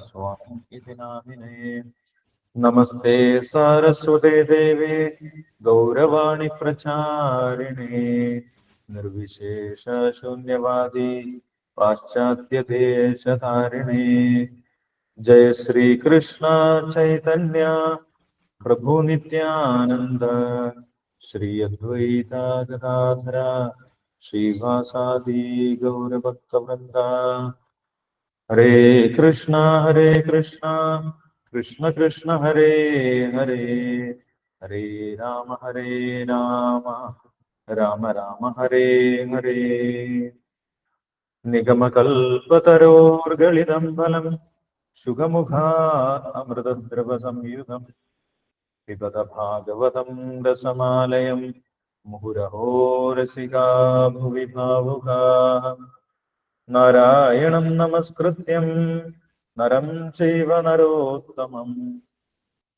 स्वामी इति नामिने। नमस्ते सारस्वते देवे गौरवाणी प्रचारिणे निर्विशेष शून्यवादी पाश्चात्य देशधारिणे। जय श्री कृष्ण चैतन्य प्रभु नित्यानंद श्री अद्वैता गदाधर श्रीवासादि गौरभक्तवृंदा। हरे कृष्णा कृष्ण कृष्ण हरे हरे, हरे राम राम राम हरे हरे। निगमकल्पतरोर्गलितं फलं शुकमुखात् अमृतद्रवसंयुतं पिबत भागवतं रसमालयं मुहुरहो रसिका भुवि भावुकाः। नारायणं नमस्कृत्यं नरं चैव नरोत्तमं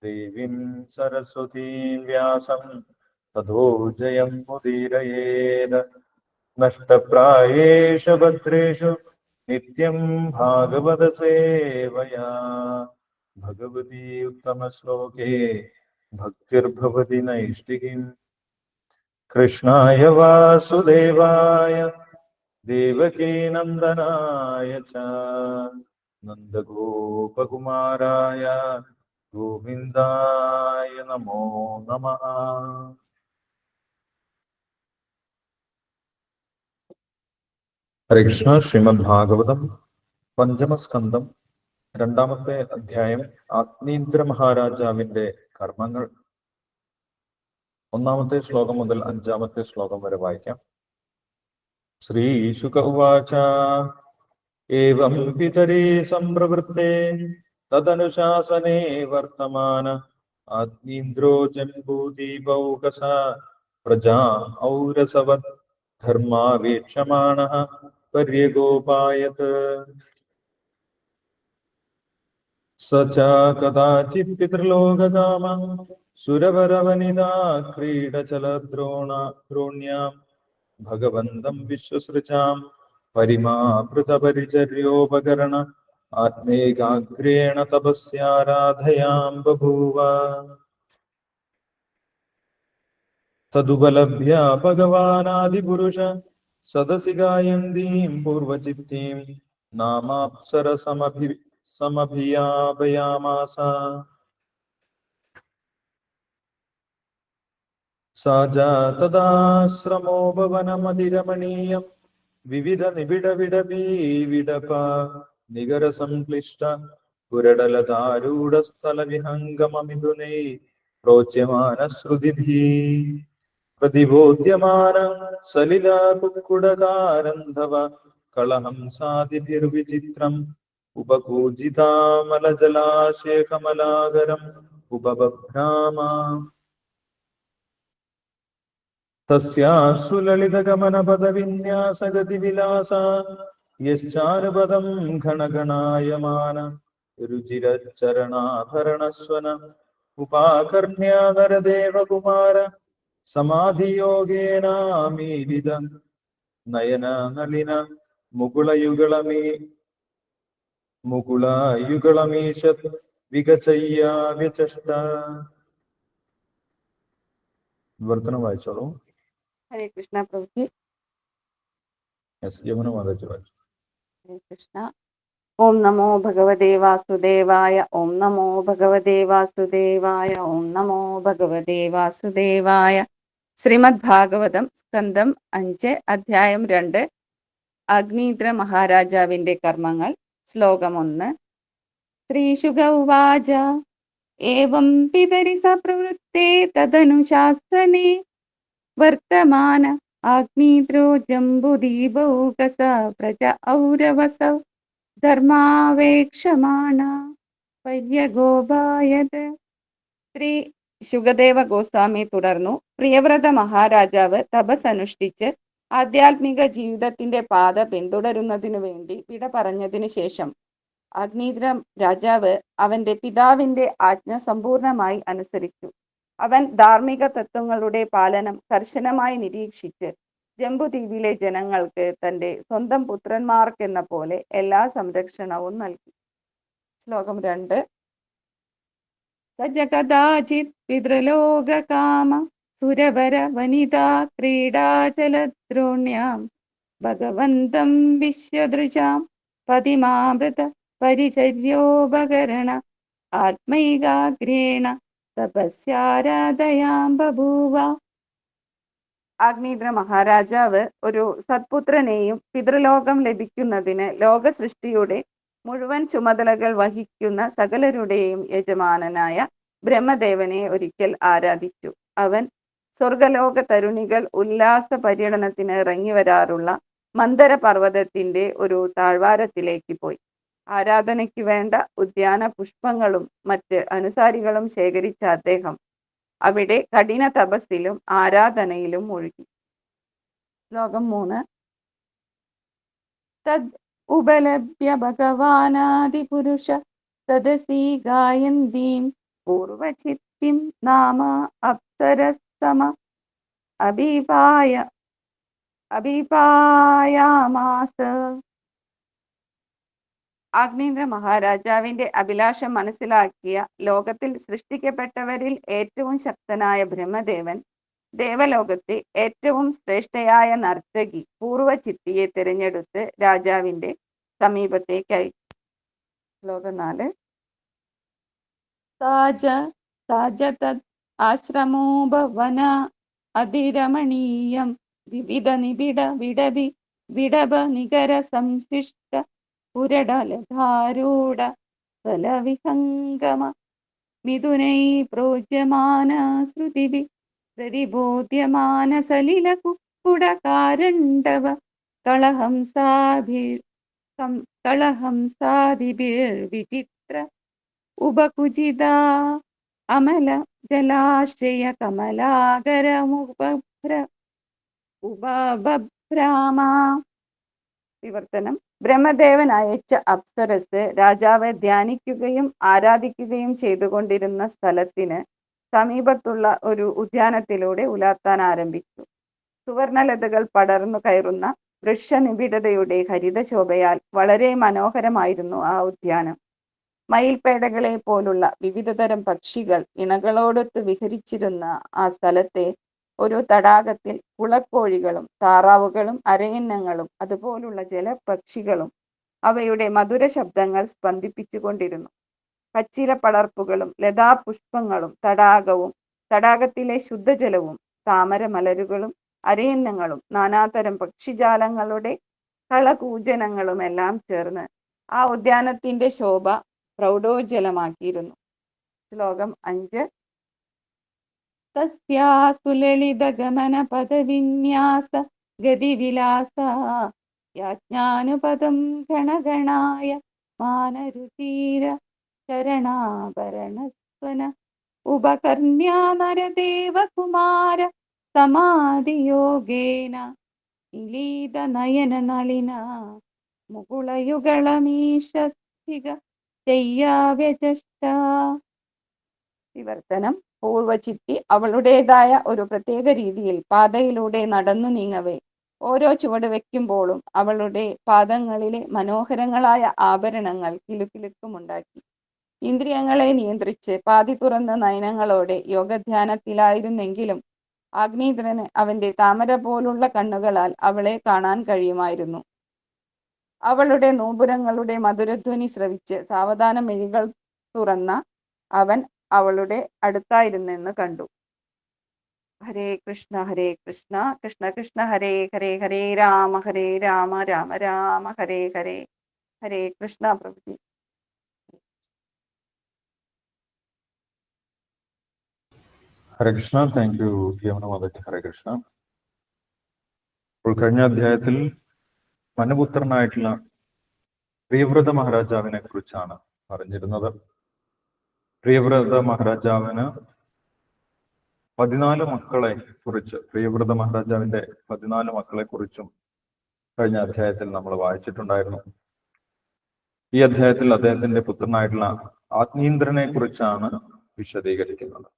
देवीं सरस्वतीं व्यासं ततो जयं मुदीरयेत्। नष्टप्रायेषु भद्रेषु नित्यं भागवत सेवया भगवती उत्तमश्लोके भक्तिर्भवति नैष्टिकीम्। कृष्णाय वासुदेवाय देवकी नंदनाय च नंदगोपकुमाराय गोविंदाय नमो नमः। ഹരേ കൃഷ്ണ. ശ്രീമദ് ഭാഗവതം പഞ്ചമസ്കന്ധം രണ്ടാമത്തെ അധ്യായം ആഗ്നീന്ദ്ര മഹാരാജാവിന്റെ കർമ്മങ്ങൾ. ഒന്നാമത്തെ ശ്ലോകം മുതൽ അഞ്ചാമത്തെ ശ്ലോകം വരെ വായിക്കാം. ശ്രീശുക ഉവാച ഏവം പിതരീ സംപ്രവൃത്തെ തദനുശാസനേ വർത്തമാന ആഗ്നീന്ദ്രോ ജംബൂദീപൗകസ പ്രജാ ഔരസവത് ധർമാവീക്ഷമാണഃ പര്യഗോപായത്. स च कदाचित् पितृलोकधाम सुरवरवनिता क्रीडचलद्रोण्यां भगवन्तं विश्वसृजां परिमापृतपरिचर्योपकरण आत्मैकाग्र्येण तपस्याराधयां बभूव। तदुपलभ्य भगवानादिपुरुष सदसि गायन्तीं पूर्वचित्तीं नामाप्सरसमभियापयामास। सा च तदाश्रमोपवनमतिरमणीयं विविधनिबिडविडपीविडप निगरसंक्लिष्ट पुरडलतारूढस्थलविहङ्गममिथुनैः प्रोच्यमानश्रुतिभिः प्रतिबोध्यमान सलिलाकुक्कुडकारन्धव कलहंसादिभिर्विचित्रम् उपकूजितामलजलाशयकमलागरम् उपबभ्राम। तस्याः सुललितगमनपदविन्यासगतिविलासा यश्चानुपदं घनघनायमान रुचिरच्चरणाभरणस्वन उपाकर्ण्या नरदेवकुमार समाधियोगेनामीलित नयन नलिन मुकुलयुगलमीशत् विगचय्या व्यचष्ट. വർത്തനം വായിച്ചോളൂ. ഹരേ കൃഷ്ണ പ്രഭുജി. യമുന മാതാജി വായിച്ചു. ഹരേ കൃഷ്ണ. ഓം നമോ ഭഗവതേ വാസുദേവായ. ഓം നമോ ഭഗവതേ വാസുദേവായ. ഓം നമോ ഭഗവതേ വാസുദേവായ. ശ്രീമദ് ഭാഗവതം സ്കന്ധം 5 അധ്യായം 2 അഗ്നീന്ദ്ര മഹാരാജാവിന്റെ കർമ്മങ്ങൾ. ശ്ലോകം 1. ശ്രീശുക ഉവാച ഏവം പിതരി സപ്രവൃത്തെ തദനുശാസനെ വർത്തമാന ആഗ്നീദ്രോ ജംബുദീപൗകസ പ്രജ ഔരവസൗ ധർമാവേക്ഷമാണ പര്യഗോപായത്. ശ്രീ ശുകദേവ ഗോസ്വാമി തുടർന്നു. പ്രിയവ്രത മഹാരാജാവ് തപസ് അനുഷ്ഠിച്ച് ആധ്യാത്മിക ജീവിതത്തിന്റെ പാത പിന്തുടരുന്നതിനു വേണ്ടി വിട പറഞ്ഞതിനു ശേഷം അഗ്നീദ്ര രാജാവ് അവന്റെ പിതാവിന്റെ ആജ്ഞ സമ്പൂർണമായി അനുസരിച്ചു. അവൻ ധാർമ്മിക തത്വങ്ങളുടെ പാലനം കർശനമായി നിരീക്ഷിച്ച് ജംബുദ്വീപിലെ ജനങ്ങൾക്ക് തന്റെ സ്വന്തം പുത്രന്മാർക്കെന്ന പോലെ എല്ലാ സംരക്ഷണവും നൽകി. ശ്ലോകം 2. സജകദാചിത് പിതൃലോകകാമ സുരവര വനിതാ ക്രീഡാചലദ്രോണ്യാം ഭഗവന്തം വിശ്വദൃശാം പതിമാമൃത പരിചര്യോപകരണ ആത്മൈകാഗ്രേണ തപസ്യാരാധയാം ബഭൂവ. അഗ്നീന്ദ്ര മഹാരാജാവ് ഒരു സത്പുത്രനെയും പിതൃലോകം ലഭിക്കുന്നതിന് ലോക സൃഷ്ടിയുടെ മുഴുവൻ ചുമതലകൾ വഹിക്കുന്ന സകലരുടെയും യജമാനനായ ബ്രഹ്മദേവനെ ഒരിക്കൽ ആരാധിച്ചു. അവൻ സ്വർഗലോക തരുണികൾ ഉല്ലാസ പര്യടനത്തിന് ഇറങ്ങി വരാറുള്ള മന്ദര പർവ്വതത്തിന്റെ ഒരു താഴ്വാരത്തിലേക്ക് പോയി. ആരാധനയ്ക്ക് വേണ്ട ഉദ്യാന പുഷ്പങ്ങളും മറ്റ് അനുസാരികളും ശേഖരിച്ച അദ്ദേഹം അവിടെ കഠിന തപസ്സിലും ആരാധനയിലും മുഴുകി. ശ്ലോകം 3. തദ് ഉപലഭ്യ ഭഗവാനാദിപുരുഷ സദസി ഗായന്തീം പൂർവചിത്തിം നാമ അപ്സരസ്തമ അഭിപായാമാസ. അഗ്നീന്ദ്ര മഹാരാജാവിന്റെ അഭിലാഷം മനസ്സിലാക്കിയ ലോകത്തിൽ സൃഷ്ടിക്കപ്പെട്ടവരിൽ ഏറ്റവും ശക്തനായ ബ്രഹ്മദേവൻ ദേവലോകത്തെ ഏറ്റവും ശ്രേഷ്ഠയായ നർത്തകി പൂർവചിത്തിയെ തിരഞ്ഞെടുത്ത് രാജാവിന്റെ സമീപത്തേക്കായി. ശ്ലോകം 4. ആശ്രമോ ഭവന അതിരമണീയം വിവിധ നിബിഡ വിടഭി വിടഭ നികര സംശിഷ്ട പുരടലധാരൂഢ ഫലവിഹംഗമ മിഥുനൈ പ്രോജ്യമാന ശ്രുതിഭി പ്രതിബോധ്യമാന സലില കുക്കുടകാരണ്ഡവ കളഹംസാദിഭിർവിചിത്ര ഉപകുചിത അമല ജലാശ്രയ ഉപഭ്രാമ. വിവർത്തനം. ബ്രഹ്മദേവൻ അയച്ച അപ്സരസ് രാജാവെ ധ്യാനിക്കുകയും ആരാധിക്കുകയും ചെയ്തുകൊണ്ടിരുന്ന സ്ഥലത്തിന് സമീപത്തുള്ള ഒരു ഉദ്യാനത്തിലൂടെ ഉലാത്താൻ ആരംഭിച്ചു. സുവർണലതകൾ പടർന്നു കയറുന്ന വൃക്ഷനിബിഡതയുടെ ഹരിതശോഭയാൽ വളരെ മനോഹരമായിരുന്നു ആ ഉദ്യാനം. മയിൽപേടകളെ പോലുള്ള വിവിധതരം പക്ഷികൾ ഇണകളോടൊത്ത് വിഹരിച്ചിരുന്ന ആ സ്ഥലത്തെ ഒരു തടാകത്തിൽ കുളക്കോഴികളും താറാവുകളും അരയന്നങ്ങളും അതുപോലുള്ള ജലപക്ഷികളും അവയുടെ മധുര ശബ്ദങ്ങൾ സ്പന്ദിപ്പിച്ചുകൊണ്ടിരുന്നു. പച്ചില പടർപ്പുകളും ലതാപുഷ്പങ്ങളും തടാകവും തടാകത്തിലെ ശുദ്ധജലവും താമരമലരുകളും അരയന്നങ്ങളും നാനാതരം പക്ഷിജാലങ്ങളുടെ കളകൂജനങ്ങളുമെല്ലാം ചേർന്ന് ആ ഉദ്യാനത്തിന്റെ ശോഭ പ്രൗഢോജ്വലമാക്കിയിരുന്നു. ശ്ലോകം 5. തസ്യാസുലളിതഗമന പദവിന്യാസ ഗതിവിലാസ യാജ്ഞാനുപദം ഗണഗണായ മാനരുചീര ശരണാഭരണസ്വന ഉപകർണ്യാ നരദേവകുമാര സമാധിയോഗേന നിലീത നയന നളിന മുകുളയുഗളമീശിക ചെയ്യാവ്യജഷ്ട. വിവർത്തനം. പൂർവചിത്തി അവളുടേതായ ഒരു പ്രത്യേക രീതിയിൽ പാതയിലൂടെ നടന്നു നീങ്ങവേ ഓരോ ചുവട് വെക്കുമ്പോഴും അവളുടെ പാദങ്ങളിലെ മനോഹരങ്ങളായ ആഭരണങ്ങൾ കിലുക്കിലുക്കുമുണ്ടാക്കി. ഇന്ദ്രിയങ്ങളെ നിയന്ത്രിച്ച് പാതി തുറന്ന നയനങ്ങളോടെ യോഗധ്യാനത്തിലായിരുന്നെങ്കിലും അഗ്നീന്ദ്രന് അവന്റെ താമര പോലുള്ള കണ്ണുകളാൽ അവളെ കാണാൻ കഴിയുമായിരുന്നു. അവളുടെ നൂപുരങ്ങളുടെ മധുരധ്വനി ശ്രവിച്ച് സാവധാനം മിഴികൾ തുറന്ന അവൻ അവളുടെ അടുത്തായിരുന്നെന്ന് കണ്ടു. ഹരേ കൃഷ്ണ കൃഷ്ണ കൃഷ്ണ ഹരേ ഹരേ ഹരേ രാമ രാമ രാമ ഹരേ ഹരേ. ഹരേ കൃഷ്ണ പ്രഭുജി. ഹരേ കൃഷ്ണ. Thank you Yamuna Mataji. ഹരേ കൃഷ്ണ. ഇപ്പോൾ കഴിഞ്ഞ അധ്യായത്തിൽ മനുപുത്രനായിട്ടുള്ള പ്രിയവ്രത മഹാരാജാവിനെ കുറിച്ചാണ് പറഞ്ഞിരുന്നത്. പ്രിയവ്രത മഹാരാജാവിന് 14 മക്കളെ കുറിച്ച്, പ്രിയവ്രത മഹാരാജാവിന്റെ 14 മക്കളെ കുറിച്ചും കഴിഞ്ഞ അധ്യായത്തിൽ നമ്മൾ വായിച്ചിട്ടുണ്ടായിരുന്നു. ഈ അധ്യായത്തിൽ അദ്ദേഹത്തിന്റെ പുത്രനായിട്ടുള്ള ആഗ്നീന്ദ്രനെ കുറിച്ചാണ് വിശദീകരിക്കുന്നത്.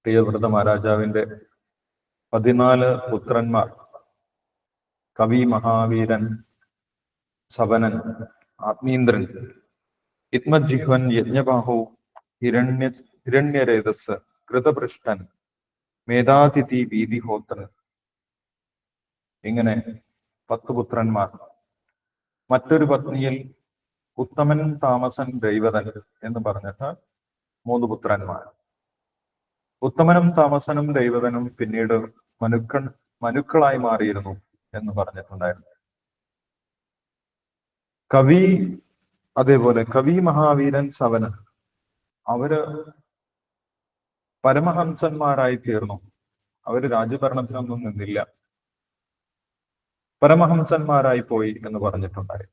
പ്രിയവ്രത മഹാരാജാവിന്റെ 14 പുത്രന്മാർ കവി, മഹാവീരൻ, സവനൻ, ആഗ്നീന്ദ്രൻ ഇത്മജിഹ്വൻ യജ്ഞബാഹു ഹിരണ്യരേതസ് കൃതപൃഷ്ടൻ മേധാതിഥി വീതിഹോത്രൻ. ഇങ്ങനെ 10 പുത്രന്മാർ. മറ്റൊരു പത്നിയിൽ ഉത്തമൻ, താമസൻ, ദൈവതൻ എന്ന് പറഞ്ഞിട്ട് 3 പുത്രന്മാർ. ഉത്തമനും താമസനും ദൈവതനും പിന്നീട് മനുക്കളായി മാറിയിരുന്നു എന്ന് പറഞ്ഞിട്ടുണ്ടായിരുന്നു. അതേപോലെ കവി, മഹാവീരൻ, സവനൻ അവര് പരമഹംസന്മാരായി തീർന്നു. അവര് രാജ്യഭരണത്തിനൊന്നും നിന്നില്ല, പരമഹംസന്മാരായി പോയി എന്ന് പറഞ്ഞിട്ടുണ്ടായി.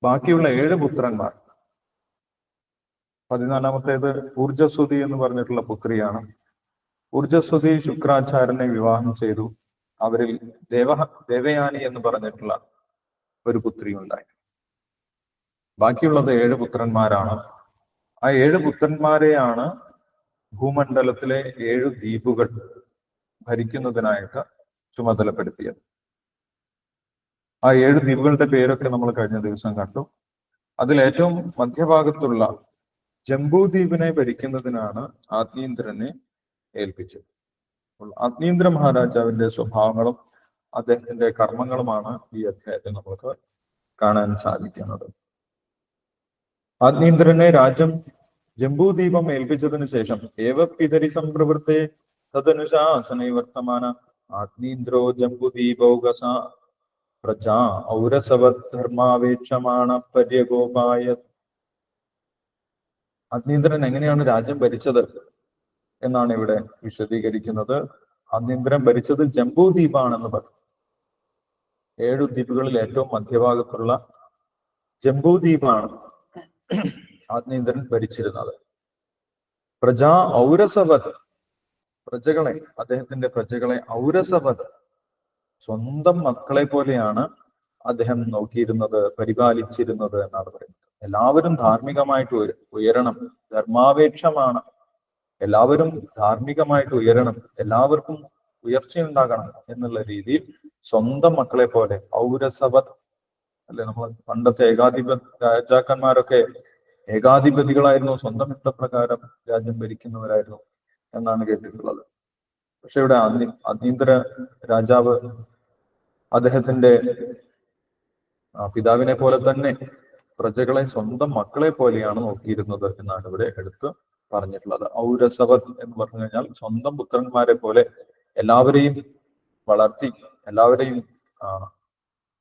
ബാക്കിയുള്ള 7 പുത്രന്മാർ, 14-ാമത്തേത് ഊർജസ്വതി എന്ന് പറഞ്ഞിട്ടുള്ള പുത്രിയാണ്. ഊർജസ്വതി ശുക്രാചാര്യനെ വിവാഹം ചെയ്തു. അവരിൽ ദേവയാനി എന്ന് പറഞ്ഞിട്ടുള്ള ഒരു പുത്രി ഉണ്ടായി. ബാക്കിയുള്ളത് 7 പുത്രന്മാരാണ്. ആ 7 പുത്രന്മാരെയാണ് ഭൂമണ്ഡലത്തിലെ 7 ദ്വീപുകൾ ഭരിക്കുന്നതിനായിട്ട് ചുമതലപ്പെടുത്തിയത്. ആ 7 ദ്വീപുകളുടെ പേരൊക്കെ നമ്മൾ കഴിഞ്ഞ ദിവസം കണ്ടു. അതിൽ ഏറ്റവും മധ്യഭാഗത്തുള്ള ജംബൂദ്വീപിനെ ഭരിക്കുന്നതിനാണ് ആഗ്നീന്ദ്രനെ ഏൽപ്പിച്ചത്. ആഗ്നീന്ദ്ര മഹാരാജാവിന്റെ സ്വഭാവങ്ങളും അദ്ദേഹത്തിന്റെ കർമ്മങ്ങളുമാണ് ഈ അധ്യായത്തിൽ നമുക്ക് കാണാൻ സാധിക്കുന്നത്. ആഗ്നീന്ദ്രനെ രാജ്യം ജംബൂദ്വീപം ഏൽപ്പിച്ചതിനു ശേഷം ഏവ പിതരി സംപ്രവൃത്തെ തദനുശാസനൈ വർത്തമാന ആഗ്നീന്ദ്രോ ജംബുദ്വീപൗകസ പ്രജാ ഔരസവത് ധർമാവേക്ഷമാണ പര്യഗോപായ. ആഗ്നീന്ദ്രൻ എങ്ങനെയാണ് രാജ്യം ഭരിച്ചത് എന്നാണ് ഇവിടെ വിശദീകരിക്കുന്നത്. ആഗ്നീന്ദ്രൻ ഭരിച്ചത് ജംബൂദ്വീപാണെന്ന് പറഞ്ഞു. 7 ദ്വീപുകളിൽ ഏറ്റവും മധ്യഭാഗത്തുള്ള ജംബൂദ്വീപാണ് ആഗ്നീന്ദ്രൻ ഭരിച്ചിരുന്നത്. പ്രജാ ഔരസവത്, പ്രജകളെ, അദ്ദേഹത്തിന്റെ പ്രജകളെ ഔരസവത്, സ്വന്തം മക്കളെ പോലെയാണ് അദ്ദേഹം നോക്കിയിരുന്നത്, പരിപാലിച്ചിരുന്നത് എന്നാണ് പറയുന്നത്. എല്ലാവരും ധാർമ്മികമായിട്ട് ഉയരണം, ധർമാവേക്ഷമാണ്. എല്ലാവരും ധാർമ്മികമായിട്ട് ഉയരണം, എല്ലാവർക്കും ഉയർച്ചയുണ്ടാകണം എന്നുള്ള രീതിയിൽ സ്വന്തം മക്കളെ പോലെ ഔരസവത് അല്ലെ. നമ്മൾ പണ്ടത്തെ രാജാക്കന്മാരൊക്കെ ഏകാധിപതികളായിരുന്നു, സ്വന്തം ഇഷ്ടപ്രകാരം രാജ്യം ഭരിക്കുന്നവരായിരുന്നു എന്നാണ് കേട്ടിട്ടുള്ളത്. പക്ഷെ ഇവിടെ ആഗ്നീന്ദ്ര രാജാവ് അദ്ദേഹത്തിന്റെ പിതാവിനെ പോലെ തന്നെ പ്രജകളെ സ്വന്തം മക്കളെ പോലെയാണ് നോക്കിയിരുന്നത് എന്നാണ് ഇവിടെ എടുത്ത് പറഞ്ഞിട്ടുള്ളത്. ഔരസവത് എന്ന് പറഞ്ഞു കഴിഞ്ഞാൽ സ്വന്തം പുത്രന്മാരെ പോലെ എല്ലാവരെയും വളർത്തി, എല്ലാവരെയും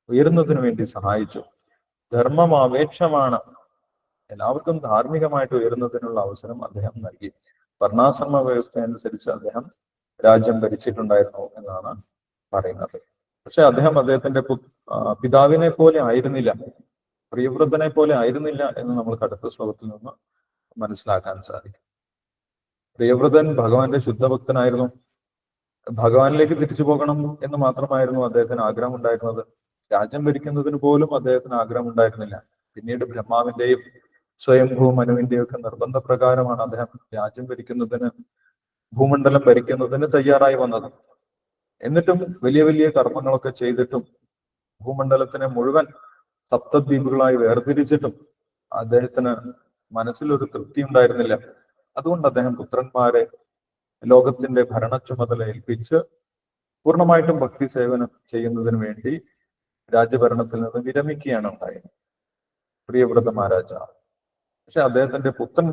ഉയരുന്നതിന് വേണ്ടി സഹായിച്ചു. ധർമ്മമാവേക്ഷമാണ്, എല്ലാവർക്കും ധാർമ്മികമായിട്ട് ഉയരുന്നതിനുള്ള അവസരം അദ്ദേഹം നൽകി. വർണ്ണാശ്രമ വ്യവസ്ഥ അനുസരിച്ച് അദ്ദേഹം രാജ്യം ഭരിച്ചിട്ടുണ്ടായിരുന്നു എന്നാണ് പറയുന്നത്. പക്ഷെ അദ്ദേഹം അദ്ദേഹത്തിന്റെ പിതാവിനെ പോലെ ആയിരുന്നില്ല, പ്രിയവ്രതനെ പോലെ ആയിരുന്നില്ല എന്ന് നമുക്ക് അടുത്ത ശ്ലോകത്തിൽ നിന്ന് മനസ്സിലാക്കാൻ സാധിക്കും. പ്രിയവ്രതൻ ഭഗവാന്റെ ശുദ്ധഭക്തനായിരുന്നു. ഭഗവാനിലേക്ക് തിരിച്ചു പോകണം എന്ന് മാത്രമായിരുന്നു അദ്ദേഹത്തിന് ആഗ്രഹം ഉണ്ടായിരുന്നത്. രാജ്യം ഭരിക്കുന്നതിന് പോലും അദ്ദേഹത്തിന് ആഗ്രഹം ഉണ്ടായിരുന്നില്ല. പിന്നീട് ബ്രഹ്മാവിന്റെയും സ്വയംഭൂ മനുവിന്റെയും ഒക്കെ നിർബന്ധപ്രകാരമാണ് അദ്ദേഹം രാജ്യം ഭരിക്കുന്നതിന്, ഭൂമണ്ഡലം ഭരിക്കുന്നതിന് തയ്യാറായി വന്നത്. എന്നിട്ടും വലിയ വലിയ കർമ്മങ്ങളൊക്കെ ചെയ്തിട്ടും ഭൂമണ്ഡലത്തിനെ മുഴുവൻ സപ്തദ്വീപുകളായി വേർതിരിച്ചിട്ടും അദ്ദേഹത്തിന് മനസ്സിലൊരു തൃപ്തി ഉണ്ടായിരുന്നില്ല. അതുകൊണ്ട് അദ്ദേഹം പുത്രന്മാരെ ലോകത്തിന്റെ ഭരണ ചുമതല ഏൽപ്പിച്ച് പൂർണ്ണമായിട്ടും ഭക്തി സേവനം ചെയ്യുന്നതിന് വേണ്ടി രാജ്യഭരണത്തിൽ നിന്ന് വിരമിക്കുകയാണ് ഉണ്ടായത് പ്രിയവ്രത മഹാരാജാവ്. പക്ഷെ അദ്ദേഹത്തിന്റെ പുത്രൻ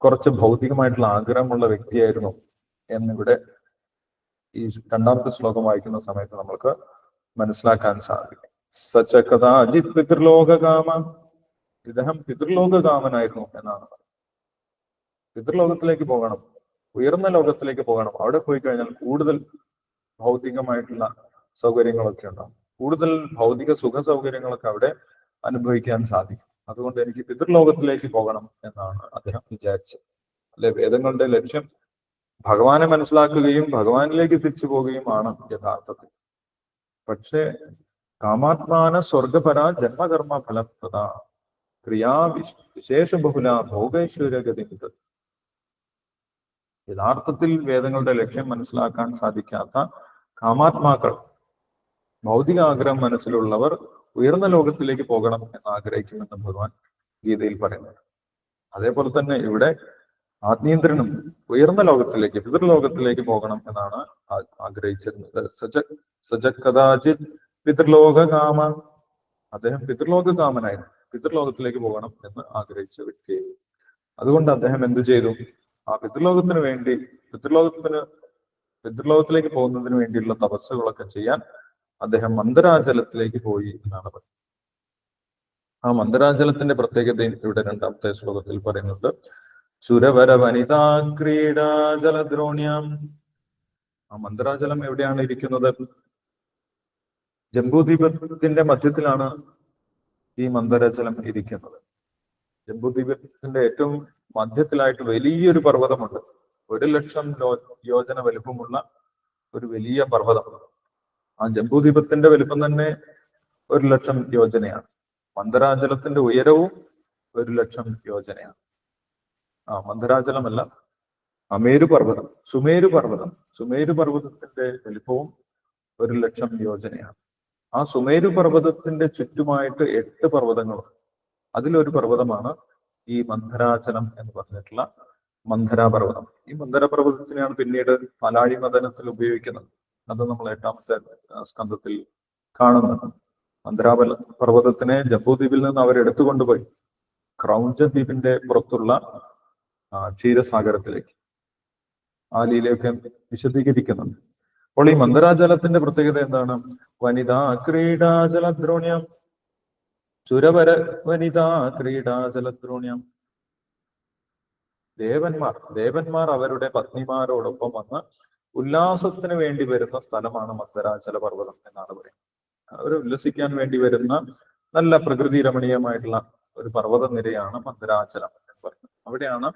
കുറച്ച് ഭൗതികമായിട്ടുള്ള ആഗ്രഹമുള്ള വ്യക്തിയായിരുന്നു എന്നിവിടെ ഈ 2-ാമത്തെ ശ്ലോകം വായിക്കുന്ന സമയത്ത് നമ്മൾക്ക് മനസ്സിലാക്കാൻ സാധിക്കും. സച്ച കഥാജിത് പിതൃലോകകാമ, ഇദ്ദേഹം പിതൃലോകകാമനായിരുന്നു എന്നാണ്. പിതൃലോകത്തിലേക്ക് പോകണം, ഉയർന്ന ലോകത്തിലേക്ക് പോകണം. അവിടെ പോയി കഴിഞ്ഞാൽ കൂടുതൽ ഭൗതികമായിട്ടുള്ള സൗകര്യങ്ങളൊക്കെ ഉണ്ടാകും, കൂടുതൽ ഭൗതിക സുഖ സൗകര്യങ്ങളൊക്കെ അവിടെ അനുഭവിക്കാൻ സാധിക്കും. അതുകൊണ്ട് എനിക്ക് പിതൃലോകത്തിലേക്ക് പോകണം എന്നാണ് അദ്ദേഹം വിചാരിച്ചത്. അല്ലെ, വേദങ്ങളുടെ ലക്ഷ്യം ഭഗവാനെ മനസ്സിലാക്കുകയും ഭഗവാനിലേക്ക് തിരിച്ചു പോവുകയുമാണ് യഥാർത്ഥത്തിൽ. പക്ഷേ കാമാത്മാന സ്വർഗപര ജന്മകർമ്മ ഫലപ്രദ ക്രിയാ വിശേഷ ബഹുല ഭോഗൈശ്വര്യഗതി. യഥാർത്ഥത്തിൽ വേദങ്ങളുടെ ലക്ഷ്യം മനസ്സിലാക്കാൻ സാധിക്കാത്ത കാമാത്മാക്കൾ, ഭൗതിക ആഗ്രഹം മനസ്സിലുള്ളവർ ഉയർന്ന ലോകത്തിലേക്ക് പോകണം എന്ന് ആഗ്രഹിക്കുമെന്ന് ഭഗവാൻ ഗീതയിൽ പറയുന്നത്. അതേപോലെ തന്നെ ഇവിടെ ആത്മീന്ദ്രനും ഉയർന്ന ലോകത്തിലേക്ക്, പിതൃലോകത്തിലേക്ക് പോകണം എന്നാണ് ആഗ്രഹിച്ചിരുന്നത്. സജ കഥാചിത് പിതൃലോകകാമ, അദ്ദേഹം പിതൃലോകകാമനായിരുന്നു, പിതൃലോകത്തിലേക്ക് പോകണം എന്ന് ആഗ്രഹിച്ച വ്യക്തിയായിരുന്നു. അതുകൊണ്ട് അദ്ദേഹം എന്തു ചെയ്തു? ആ പിതൃലോകത്തിന് വേണ്ടി, പിതൃലോകത്തിലേക്ക് പോകുന്നതിന് വേണ്ടിയുള്ള തപസ്സുകളൊക്കെ ചെയ്യാൻ അദ്ദേഹം മന്ദരാചലത്തിലേക്ക് പോയി എന്നാണ് പറയുന്നത്. ആ മന്ദരാചലത്തിന്റെ പ്രത്യേകത ഇവിടെ രണ്ടാമത്തെ ശ്ലോകത്തിൽ പറയുന്നുണ്ട്. സുരവര വനിതാ ക്രീഡാ ജലദ്രോണ്യം. ആ മന്ദരാചലം എവിടെയാണ് ഇരിക്കുന്നത്? ജംബൂദ്വീപത്തിന്റെ മധ്യത്തിലാണ് ഈ മന്ദരാചലം ഇരിക്കുന്നത്. ജംബൂദ്വീപത്തിന്റെ ഏറ്റവും മധ്യത്തിലായിട്ട് വലിയൊരു പർവ്വതമുണ്ട്. 1,00,000 യോജന വലുപ്പമുള്ള ഒരു വലിയ പർവ്വതം. ആ ജംബൂദ്വീപത്തിന്റെ വലുപ്പം തന്നെ 1,00,000 യോജനയാണ്. മന്ദരാചലത്തിന്റെ ഉയരവും 1,00,000 യോജനയാണ്. മന്ദരാചലമല്ല, അമേരു പർവ്വതം, സുമേരു പർവ്വതം. സുമേരു പർവ്വതത്തിന്റെ വലിപ്പവും 1,00,000 യോജനയാണ്. ആ സുമേരു പർവ്വതത്തിന്റെ ചുറ്റുമായിട്ട് 8 പർവ്വതങ്ങളുണ്ട്. അതിലൊരു പർവ്വതമാണ് ഈ മന്ദരാചലം എന്ന് പറഞ്ഞിട്ടുള്ള മന്ദരാ പർവ്വതം. ഈ മന്ദര പർവ്വതത്തിനെയാണ് പിന്നീട് പാലാഴി മദനത്തിൽ ഉപയോഗിക്കുന്നത്. അത് നമ്മൾ 8ാമത്തെ സ്കന്ധത്തിൽ കാണുന്നത്. മന്ദരാ പർവ്വതത്തിനെ ജംബൂദ്വീപിൽ നിന്ന് അവർ എടുത്തുകൊണ്ടുപോയി ക്രൗഞ്ച ദ്വീപിന്റെ പുറത്തുള്ള ക്ഷീരസാഗരത്തിലേക്ക്. ആ ലീലയൊക്കെ വിശദീകരിക്കുന്നുണ്ട്. അപ്പോൾ ഈ മന്ദരാജലത്തിന്റെ പ്രത്യേകത എന്താണ്? വനിതാ ക്രീഡാ ജലദ്രോണ്യം, സുരവര വനിതാ ക്രീഡാ ജലദ്രോണ്യം. ദേവന്മാർ അവരുടെ പത്നിമാരോടൊപ്പം വന്ന് ഉല്ലാസത്തിന് വേണ്ടി വരുന്ന സ്ഥലമാണ് മന്ദരാചല പർവ്വതം എന്നാണ് പറയുന്നത്. അവർ ഉല്ലസിക്കാൻ വേണ്ടി വരുന്ന നല്ല പ്രകൃതി രമണീയമായിട്ടുള്ള ഒരു പർവ്വത നിരയാണ് മന്ദരാചലം എന്ന് പറയുന്നത്. അവിടെയാണ്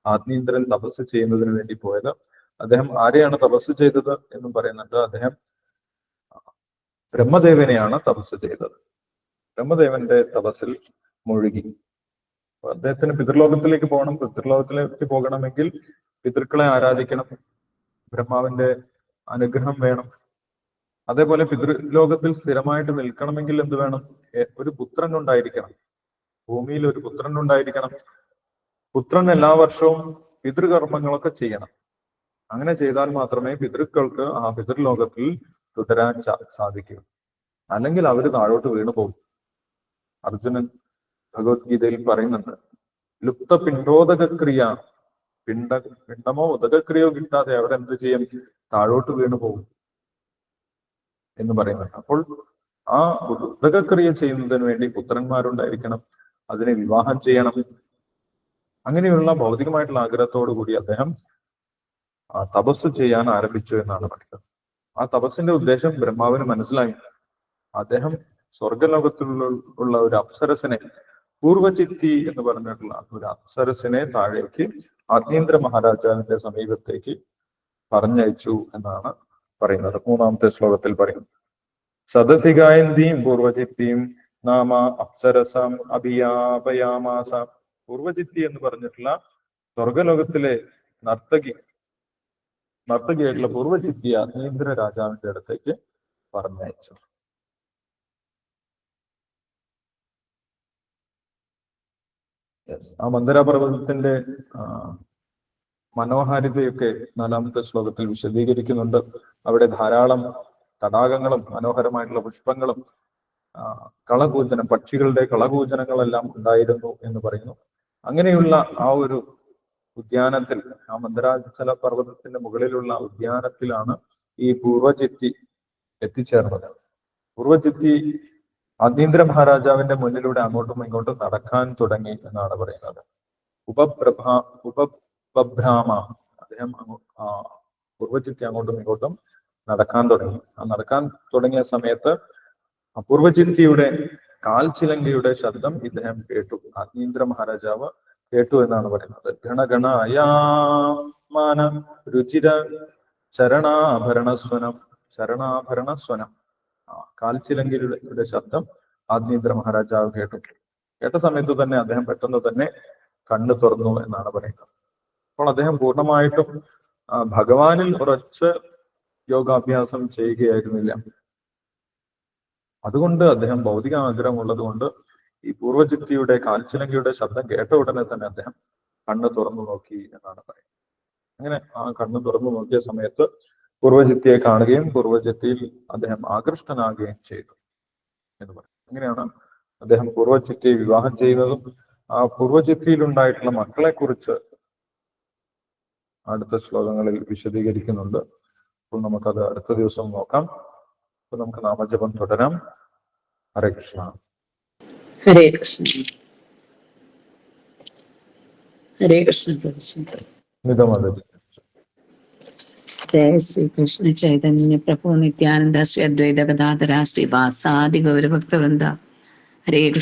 ആത്മീന്ദ്രൻ തപസ് ചെയ്യുന്നതിന് വേണ്ടി പോയത്. അദ്ദേഹം ആരെയാണ് തപസ് ചെയ്തത് എന്നും പറയുന്നുണ്ട്. അദ്ദേഹം ബ്രഹ്മദേവനെയാണ് തപസ് ചെയ്തത്. ബ്രഹ്മദേവന്റെ തപസ്സിൽ മുഴുകി. അദ്ദേഹത്തിന് പിതൃലോകത്തിലേക്ക് പോകണം. പിതൃലോകത്തിലേക്ക് പോകണമെങ്കിൽ പിതൃക്കളെ ആരാധിക്കണം, ബ്രഹ്മാവിന്റെ അനുഗ്രഹം വേണം. അതേപോലെ പിതൃലോകത്തിൽ സ്ഥിരമായിട്ട് നിൽക്കണമെങ്കിൽ എന്ത് വേണം? ഒരു പുത്രൻ ഉണ്ടായിരിക്കണം, ഭൂമിയിൽ ഒരു പുത്രൻ ഉണ്ടായിരിക്കണം. പുത്രൻ എല്ലാ വർഷവും പിതൃകർമ്മങ്ങളൊക്കെ ചെയ്യണം. അങ്ങനെ ചെയ്താൽ മാത്രമേ പിതൃക്കൾക്ക് ആ പിതൃലോകത്തിൽ തുടരാൻ സാധിക്കൂ. അല്ലെങ്കിൽ അവർ താഴോട്ട് വീണു പോകും. അർജുനൻ ഭഗവത്ഗീതയിൽ പറയുന്നുണ്ട്, ലുപ്ത പിണ്ടോദകക്രിയ, പിണ്ടമോ ഉദകക്രിയോ കിട്ടാതെ അവരെന്ത് ചെയ്യും? താഴോട്ട് വീണു പോകും എന്ന് പറയുന്നുണ്ട്. അപ്പോൾ ആ ഉദകക്രിയ ചെയ്യുന്നതിന് വേണ്ടി പുത്രന്മാരുണ്ടായിരിക്കണം, അതിനെ വിവാഹം ചെയ്യണം. അങ്ങനെയുള്ള ഭൗതികമായിട്ടുള്ള ആഗ്രഹത്തോടു കൂടി അദ്ദേഹം തപസ് ചെയ്യാൻ ആരംഭിച്ചു എന്നാണ് പറയുന്നത്. ആ തപസ്സിന്റെ ഉദ്ദേശം ബ്രഹ്മാവിന് മനസ്സിലായി. അദ്ദേഹം സ്വർഗലോകത്തിലുള്ള ഒരു അപ്സരസിനെ, പൂർവചിത്തി എന്ന് പറഞ്ഞിട്ടുള്ള ഒരു അപ്സരസിനെ താഴേക്ക് ആത്മീന്ദ്ര മഹാരാജാവിന്റെ സമീപത്തേക്ക് പറഞ്ഞയച്ചു എന്നാണ് പറയുന്നത്. 3ാമത്തെ ശ്ലോകത്തിൽ പറയുന്നത്, സദസി ഗായന്തീം പൂർവചിത്തിയും നാമ അപ്സരസം അഭിയാപയാമാസ. പൂർവചിത്തി എന്ന് പറഞ്ഞിട്ടുള്ള സ്വർഗലോകത്തിലെ നർത്തകിയായിട്ടുള്ള പൂർവചിത്തി ആത്മീന്ദ്ര രാജാവിന്റെ അടുത്തേക്ക് പറഞ്ഞയച്ചു. ആ മന്ദരാപർവ്വതത്തിന്റെ മനോഹാരിതയൊക്കെ 4ാമത്തെ ശ്ലോകത്തിൽ വിശദീകരിക്കുന്നുണ്ട്. അവിടെ ധാരാളം തടാകങ്ങളും മനോഹരമായിട്ടുള്ള പുഷ്പങ്ങളും കളകൂജനം, പക്ഷികളുടെ കളകൂജനങ്ങളെല്ലാം ഉണ്ടായിരുന്നു എന്ന് പറയുന്നു. അങ്ങനെയുള്ള ആ ഒരു ഉദ്യാനത്തിൽ, ആ മന്ദരാചല പർവ്വതത്തിന്റെ മുകളിലുള്ള ഉദ്യാനത്തിലാണ് ഈ പൂർവചിത്തി എത്തിച്ചേർന്നത്. പൂർവചിത്തി ആത്മീന്ദ്ര മഹാരാജാവിന്റെ മുന്നിലൂടെ അങ്ങോട്ടും ഇങ്ങോട്ടും നടക്കാൻ തുടങ്ങി എന്നാണ് പറയുന്നത്. ഉപഭ്രാമ, അദ്ദേഹം പൂർവചിത്തി അങ്ങോട്ടും ഇങ്ങോട്ടും നടക്കാൻ തുടങ്ങി. ആ നടക്കാൻ തുടങ്ങിയ സമയത്ത് പൂർവചിത്തിയുടെ കാൽച്ചിലങ്കയുടെ ശബ്ദം ഇദ്ദേഹം കേട്ടു, ആത്മീന്ദ്ര മഹാരാജാവ് കേട്ടു എന്നാണ് പറയുന്നത്. ഗണഗണായാമാന രുചിര ശരണാഭരണസ്വനം. കാൽച്ചിലങ്കയുടെ ശബ്ദം ആത്മീന്ദ്ര മഹാരാജാവ് കേട്ട സമയത്ത് തന്നെ അദ്ദേഹം പെട്ടെന്ന് തന്നെ കണ്ണു തുറന്നു എന്നാണ് പറയുന്നത്. അപ്പോൾ അദ്ദേഹം പൂർണ്ണമായിട്ടും ഭഗവാനിൽ ഉറച്ച് യോഗാഭ്യാസം ചെയ്യുകയായിരുന്നില്ല. അതുകൊണ്ട് അദ്ദേഹം ഭൗതിക ആഗ്രഹം ഉള്ളത് കൊണ്ട് ഈ പൂർവ്വചിത്തിയുടെ കാൽച്ചിലങ്കയുടെ ശബ്ദം കേട്ട ഉടനെ തന്നെ അദ്ദേഹം കണ്ണ് തുറന്നു നോക്കി എന്നാണ് പറയുന്നത്. അങ്ങനെ ആ കണ്ണ് തുറന്നു നോക്കിയ സമയത്ത് പൂർവ്വചിത്തിയെ കാണുകയും പൂർവ്വചിത്തിയിൽ അദ്ദേഹം ആകൃഷ്ടനാകുകയും ചെയ്തു എന്ന് പറയും. അങ്ങനെയാണ് അദ്ദേഹം പൂർവ്വചിത്തിയെ വിവാഹം ചെയ്യുന്നതും ആ പൂർവ്വചിത്തിയിൽ ഉണ്ടായിട്ടുള്ള മക്കളെ കുറിച്ച് അടുത്ത ശ്ലോകങ്ങളിൽ വിശദീകരിക്കുന്നുണ്ട്. അപ്പോൾ നമുക്കത് അടുത്ത ദിവസം നോക്കാം. അപ്പൊ നമുക്ക് നാമജപം തുടരാം. ഹരേ കൃഷ്ണ. ഹരേ കൃഷ്ണ. ഹരേ കൃഷ്ണ. മിതമതി. ജയ ശ്രീ കൃഷ്ണ ചൈതന്യ പ്രഭു നിത്യാനന്ദ ശ്രീ അദ്വൈത ഗദാധര ശ്രീ വാസാദി ഗൗരഭക്തവൃന്ദ. ഹരേ കൃഷ്ണ.